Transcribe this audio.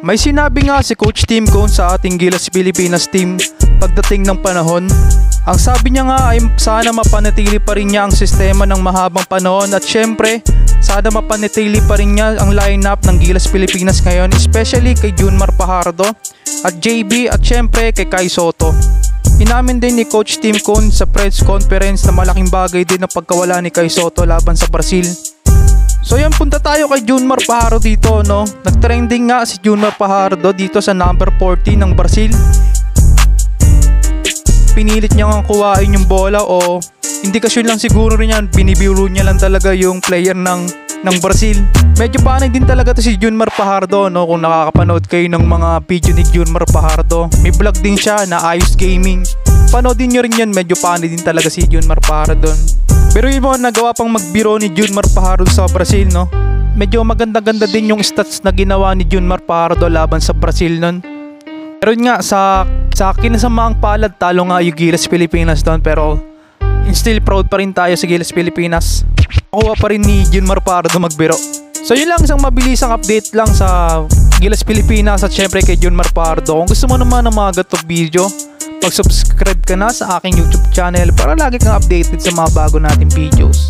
May sinabi nga si Coach Tim Cone sa ating Gilas Pilipinas team pagdating ng panahon. Ang sabi niya nga ay sana mapanatili pa rin niya ang sistema ng mahabang panahon at syempre sana mapanatili pa rin niya ang lineup ng Gilas Pilipinas ngayon, especially kay Junmar Fajardo at JB at syempre kay Kai Sotto. Inamin din ni Coach Tim Cone sa press conference na malaking bagay din ang pagkawala ni Kai Sotto laban sa Brazil. So yan, punta tayo kay Junmar Fajardo dito, no? Nagtrending nga si Junmar Fajardo dito sa number 40 ng Brazil. Pinilit niya nga kuhain yung bola o indikasyon lang siguro rin yan, binibiro niya lang talaga yung player ng Brazil. Medyo panay din talaga to si Junmar Fajardo, no? Kung nakakapanood kayo ng mga video ni Junmar Fajardo, may vlog din siya na Ayos Gaming. Panoodin nyo rin yan, medyo panay din talaga si Junmar Fajardo. Pero yun mo, nagawa pang magbiro ni Junmar Fajardo sa Brazil, no? Medyo maganda-ganda din yung stats na ginawa ni Junmar Fajardo laban sa Brazil nun. Pero yun nga, sa kinasamaang palad, talo nga yung Gilas Pilipinas doon. Pero still proud pa rin tayo sa Gilas Pilipinas. Nakuha pa rin ni Junmar Fajardo magbiro. So yun lang, isang mabilisang update lang sa Gilas Pilipinas at syempre kay Junmar Fajardo. Kung gusto mo naman ng mga gatong video, mag-subscribe ka na sa aking YouTube channel para lagi kang updated sa mga bago nating videos.